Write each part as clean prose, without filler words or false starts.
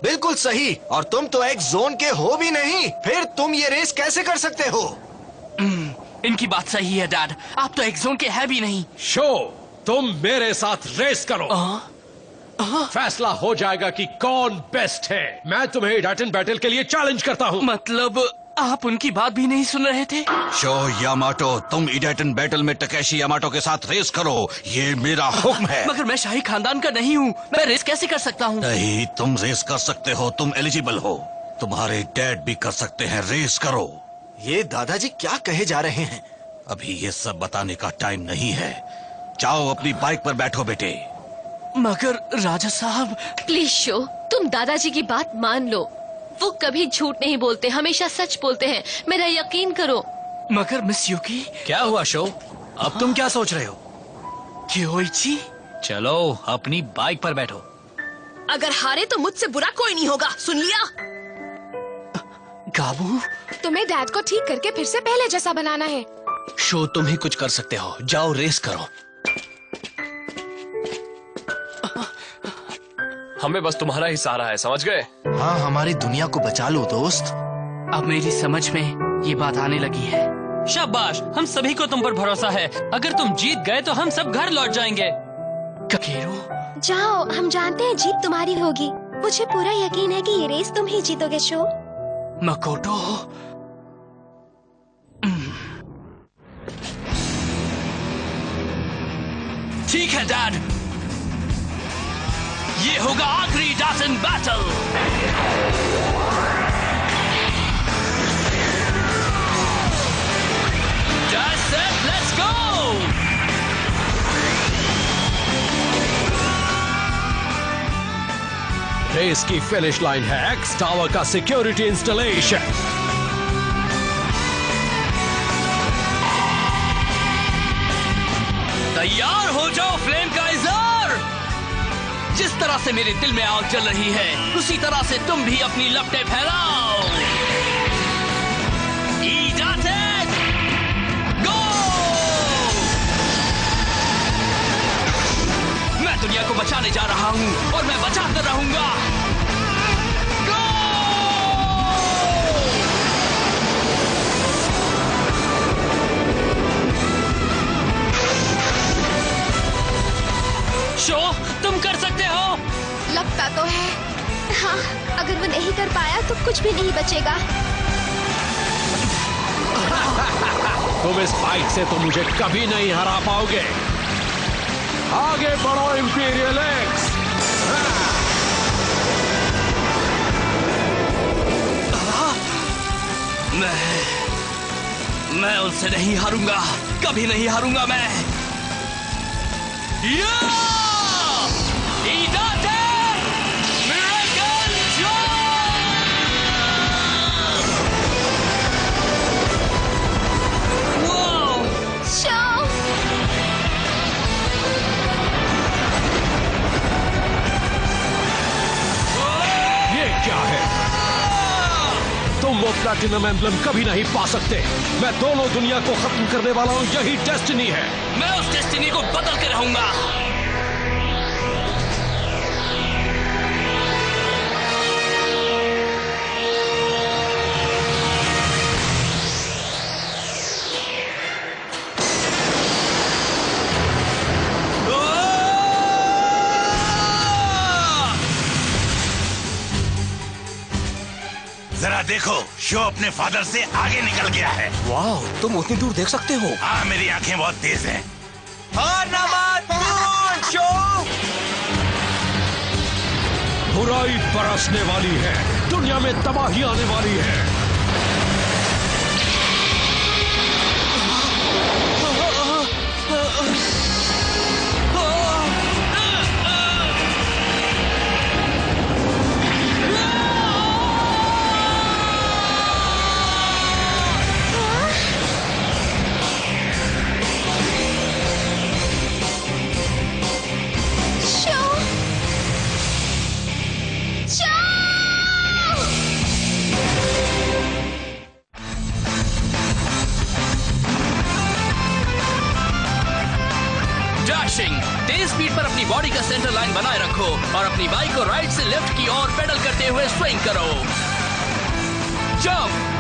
बिल्कुल सही। और तुम तो एक जोन के हो भी नहीं, फिर तुम ये रेस कैसे कर सकते हो? इनकी बात सही है डैड, आप तो एक जोन के है भी नहीं। शो, तुम मेरे साथ रेस करो। फैसला हो जाएगा कि कौन बेस्ट है। मैं तुम्हें टाइटन बैटल के लिए चैलेंज करता हूँ। मतलब आप उनकी बात भी नहीं सुन रहे थे? शो यामाटो, तुम इडाटन बैटल में टकेशी यामाटो के साथ रेस करो, ये मेरा हुक्म है। मगर मैं शाही खानदान का नहीं हूँ, मैं रेस कैसे कर सकता हूँ? नहीं, तुम रेस कर सकते हो, तुम एलिजिबल हो। तुम्हारे डैड भी कर सकते हैं, रेस करो। ये दादाजी क्या कहे जा रहे हैं? अभी ये सब बताने का टाइम नहीं है। जाओ अपनी बाइक पर बैठो बेटे। मगर राजा साहब। प्लीज शो, तुम दादाजी की बात मान लो। वो कभी झूठ नहीं बोलते, हमेशा सच बोलते हैं, मेरा यकीन करो। मगर मिस युकी। क्या हुआ शो? अब तुम क्या सोच रहे हो? क्योइची, चलो अपनी बाइक पर बैठो। अगर हारे तो मुझसे बुरा कोई नहीं होगा, सुन लिया? गाबू, तुम्हें डैड को ठीक करके फिर से पहले जैसा बनाना है। शो, तुम ही कुछ कर सकते हो, जाओ रेस करो। हमें बस तुम्हारा ही सहारा है, समझ गए? हाँ, हमारी दुनिया को बचा लो दोस्त। अब मेरी समझ में ये बात आने लगी है। शाबाश, हम सभी को तुम पर भरोसा है। अगर तुम जीत गए तो हम सब घर लौट जाएंगे। ककेरो, जाओ, हम जानते हैं जीत तुम्हारी होगी। मुझे पूरा यकीन है कि ये रेस तुम ही जीतोगे शो। मकोटो, ठीक है डैड, ये होगा आखिरी डाटन battle. Just set, let's go! Race की फिनिश लाइन है एक्स टावर का सिक्योरिटी इंस्टॉलेशन। तैयार हो जाओ फ्लेम काइजर। जिस तरह से मेरे दिल में आग जल रही है, उसी तरह से तुम भी अपनी लपटें फैलाओ। इडाटेन, गो! मैं दुनिया को बचाने जा रहा हूं और मैं बचाकर रहूंगा। गो! शो, तुम कर सकते हो। लगता तो है। हाँ, अगर वो नहीं कर पाया तो कुछ भी नहीं बचेगा। तुम इस बाइक से तो मुझे कभी नहीं हरा पाओगे। आगे बढ़ो इंपीरियल एक्स। मैं उनसे नहीं हारूंगा, कभी नहीं हारूंगा मैं। तुम वो प्लैटिनम एम्ब्लम कभी नहीं पा सकते। मैं दोनों दुनिया को खत्म करने वाला हूँ, यही डेस्टिनी है। मैं उस डेस्टिनी को बदल के रहूंगा। जरा देखो, शो अपने फादर से आगे निकल गया है। वाह, तुम उतनी दूर देख सकते हो? हाँ, मेरी आंखें बहुत तेज हैं। बुराई बरसने वाली है, दुनिया में तबाही आने वाली है। सेंटर लाइन बनाए रखो और अपनी बाइक को राइट से लेफ्ट की ओर पेडल करते हुए स्विंग करो।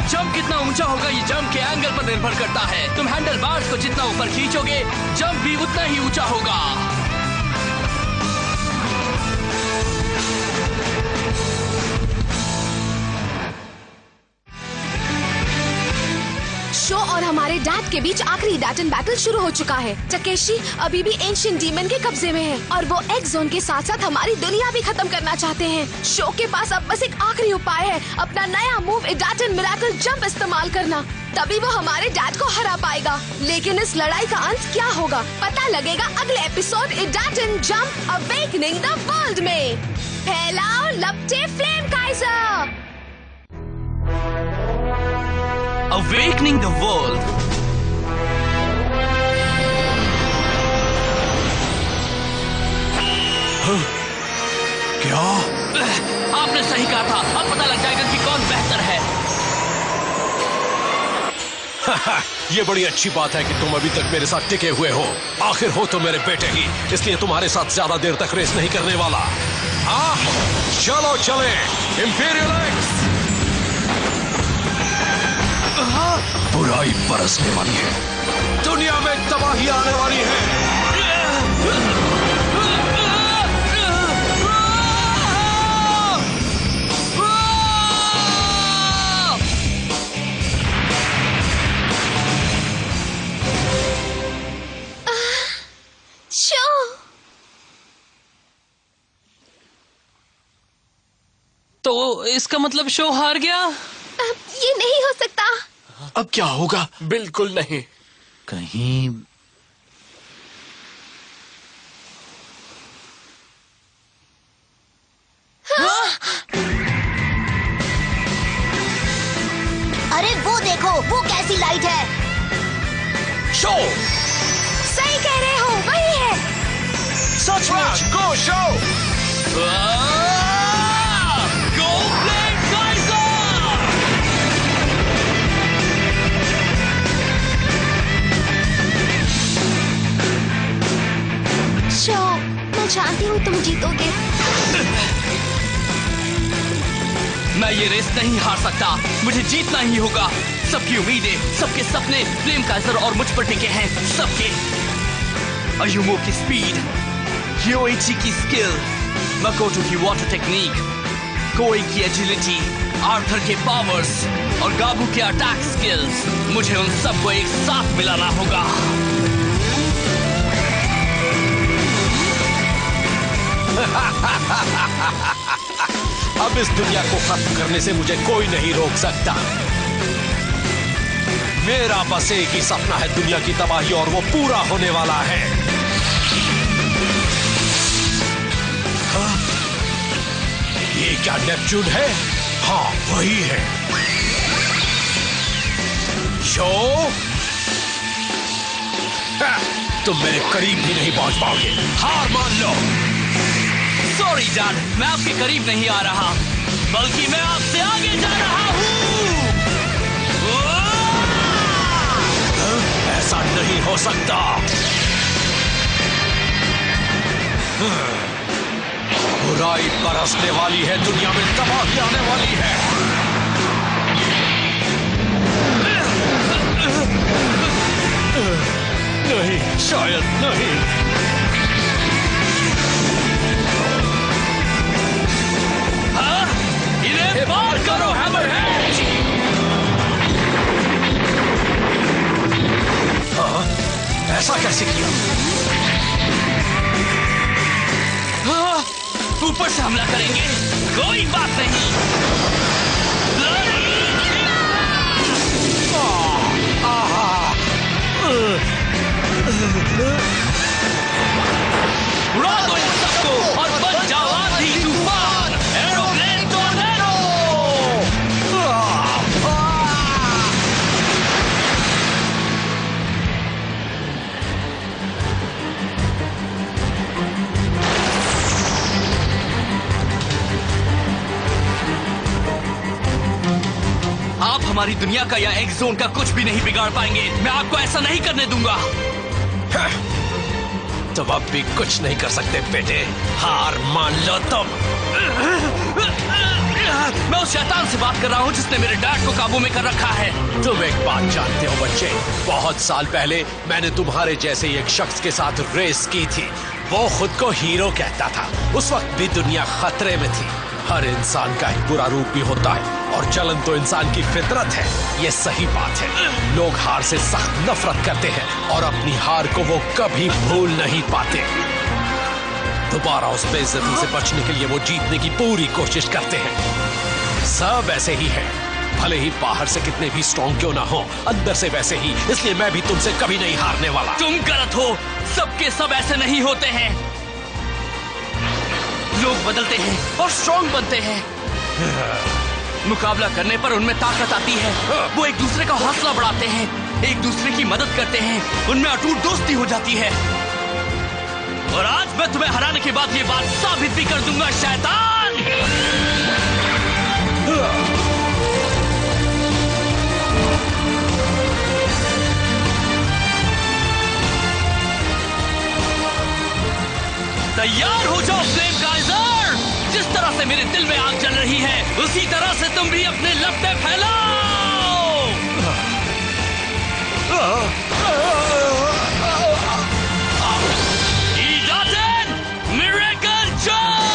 जंप कितना ऊंचा होगा ये जंप के एंगल पर निर्भर करता है। तुम हैंडल बार्स को जितना ऊपर खींचोगे जंप भी उतना ही ऊंचा होगा। शो और हमारे डैड के बीच आखिरी डैटन बैटल शुरू हो चुका है। टकेशी अभी भी एंशिएंट डीमन के कब्जे में है और वो एक्स जोन के साथ साथ हमारी दुनिया भी खत्म करना चाहते हैं। शो के पास अब बस एक आखिरी उपाय है, अपना नया मूव इडाटन मिरेकल जंप इस्तेमाल करना। तभी वो हमारे डैड को हरा पाएगा। लेकिन इस लड़ाई का अंत क्या होगा पता लगेगा अगले episode Idaten jump awakening the world में। फैलाओ लपटे flame Kaiser. Awakening the world. क्या? आपने सही कहा था। अब पता लग जाएगा कि कौन बेहतर है। ये बड़ी अच्छी बात है कि तुम अभी तक मेरे साथ टिके हुए हो। आखिर हो तो मेरे बेटे ही, इसलिए तुम्हारे साथ ज्यादा देर तक रेस नहीं करने वाला। चलो चले इंपीरियल एक्स। बुराई बरसने वाली है, दुनिया में तबाही आने वाली है। तो इसका मतलब शो हार गया? ये नहीं हो सकता। अब क्या होगा? बिल्कुल नहीं। कहीं अरे वो देखो, वो कैसी लाइट है। शो सही कह रहे हो, वही है। सचमुच go Sho. Go Flame Kaiser! Sho, मैं जानती हूँ तुम जीतोगे। मैं ये रेस नहीं हार सकता, मुझे जीतना ही होगा। सबकी उम्मीदें, सबके सपने फ्लेम काइजर और मुझ पर टिके हैं, सबके। अयुमो की स्पीड, योइची की स्किल, मकोटो की वाटर टेक्निक, कोई की एजिलिटी, आर्थर के पावर्स और गाबू के अटैक स्किल्स। मुझे उन सबको एक साथ मिलाना होगा। अब इस दुनिया को खत्म करने से मुझे कोई नहीं रोक सकता। मेरा बस एक ही सपना है, दुनिया की तबाही, और वो पूरा होने वाला है। ये क्या नेपच्यून है? हाँ वही है। शो तुम मेरे करीब भी नहीं पहुंच पाओगे, हार मान लो। सॉरी डैड, मैं आपके करीब नहीं आ रहा, बल्कि मैं आपसे आगे जा रहा हूँ। ऐसा नहीं हो सकता। बुराई बरसने वाली है, दुनिया में तबाही आने वाली है। नहीं, शायद नहीं। हाँ? इन्हें पार करो हैमरहेड। हाँ? ऐसा कैसे किया? हाँ? ऊपर से हमला करेंगे, कोई बात नहीं। उड़ा दो इन सबको और बन जाओ आंधी तूफान, एरोप्लेन टोर्नेडो। आप हमारी दुनिया का या एक्स जोन का कुछ भी नहीं बिगाड़ पाएंगे। मैं आपको ऐसा नहीं करने दूंगा। तुम अब भी कुछ नहीं कर सकते बेटे, हार मान लो तुम। मैं उस शैतान से बात कर रहा हूँ जिसने मेरे डैड को काबू में कर रखा है। तुम एक बात जानते हो बच्चे, बहुत साल पहले मैंने तुम्हारे जैसे एक शख्स के साथ रेस की थी। वो खुद को हीरो कहता था। उस वक्त भी दुनिया खतरे में थी। हर इंसान का एक बुरा रूप भी होता है और जलन तो इंसान की फितरत है, ये सही बात है। लोग हार से सख्त नफरत करते हैं और अपनी हार को वो कभी भूल नहीं पाते। दोबारा उस बेइज्जती से बचने के लिए वो जीतने की पूरी कोशिश करते हैं। सब ऐसे ही है, भले ही बाहर से कितने भी स्ट्रॉन्ग क्यों ना हो, अंदर से वैसे ही। इसलिए मैं भी तुमसे कभी नहीं हारने वाला। तुम गलत हो, सबके सब ऐसे नहीं होते हैं। लोग बदलते हैं और स्ट्रॉन्ग बनते हैं। मुकाबला करने पर उनमें ताकत आती है। वो एक दूसरे का हौसला बढ़ाते हैं, एक दूसरे की मदद करते हैं, उनमें अटूट दोस्ती हो जाती है। और आज मैं तुम्हें हराने के बाद ये बात साबित भी कर दूंगा, शैतान। तैयार हो जाओ फ्लेम काइजर। जिस तरह से मेरे दिल में आग जल रही है, उसी तरह से तुम भी अपने लपटे फैलाओ। ईडाटन मिरेकल जंप।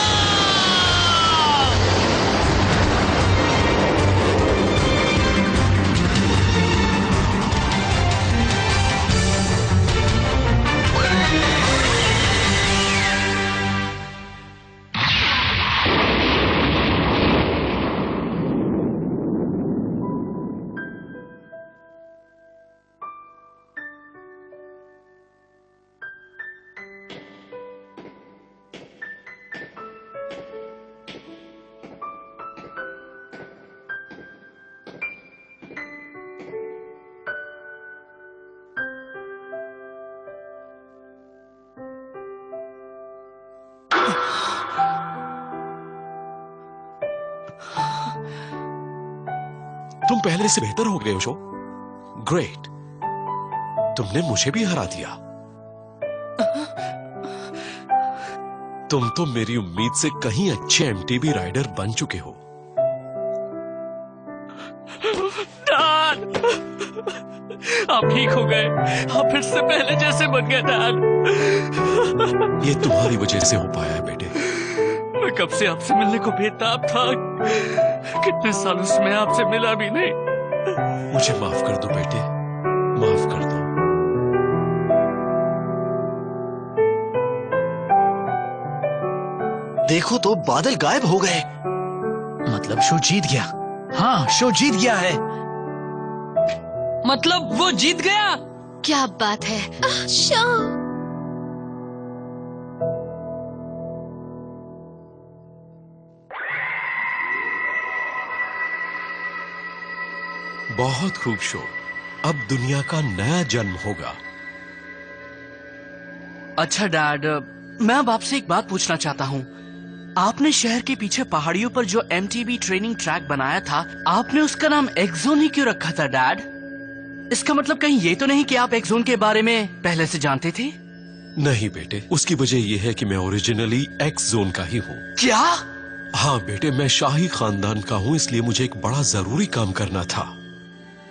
तुम पहले से बेहतर हो गए हो शो। ग्रेट, तुमने मुझे भी हरा दिया। तुम तो मेरी उम्मीद से कहीं अच्छे एमटीबी राइडर बन चुके हो। डैड, आप ठीक हो गए। आप फिर से पहले जैसे बन गए डैड। ये तुम्हारी वजह से हो पाया है बेटे। मैं कब से आपसे मिलने को बेताब था। कितने सालों से मैं आपसे मिला भी नहीं। मुझे माफ कर दो बेटे, माफ कर दो। देखो तो बादल गायब हो गए। मतलब शो जीत गया। हाँ, शो जीत गया है। मतलब वो जीत गया? क्या बात है। शो बहुत खूब शो। अब दुनिया का नया जन्म होगा। अच्छा डैड, मैं अब आपसे एक बात पूछना चाहता हूँ। आपने शहर के पीछे पहाड़ियों पर जो एमटीबी ट्रेनिंग ट्रैक बनाया था, आपने उसका नाम एक्सोन ही क्यों रखा था डैड? इसका मतलब कहीं ये तो नहीं कि आप एक्सोन के बारे में पहले से जानते थे? नहीं बेटे, उसकी वजह यह है कि मैं ओरिजिनली एक्स जोन का ही हूँ। क्या? हाँ बेटे, मैं शाही खानदान का हूँ, इसलिए मुझे एक बड़ा जरूरी काम करना था।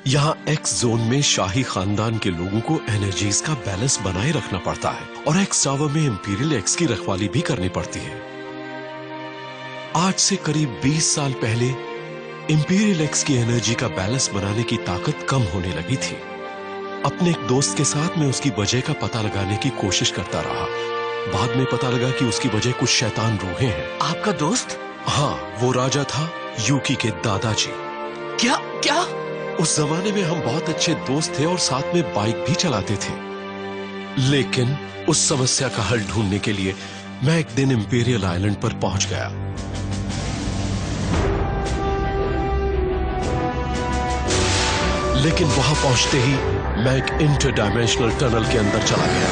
यहाँ एक्स जोन में शाही खानदान के लोगों को एनर्जीज का बैलेंस बनाए रखना पड़ता है और एक्स टावर में इंपीरियल एक्स की रखवाली भी करनी पड़ती है। आज से करीब 20 साल पहले इंपीरियल एक्स की एनर्जी का बैलेंस बनाने की ताकत कम होने लगी थी। अपने एक दोस्त के साथ मैं उसकी वजह का पता लगाने की कोशिश करता रहा। बाद में पता लगा कि उसकी वजह कुछ शैतान रूहें हैं। आपका दोस्त? हाँ, वो राजा था, यूकी के दादाजी। क्या क्या? उस जमाने में हम बहुत अच्छे दोस्त थे और साथ में बाइक भी चलाते थे। लेकिन उस समस्या का हल ढूंढने के लिए मैं एक दिन इंपीरियल आइलैंड पर पहुंच गया। लेकिन वहां पहुंचते ही मैं एक इंटर डायमेंशनल टनल के अंदर चला गया।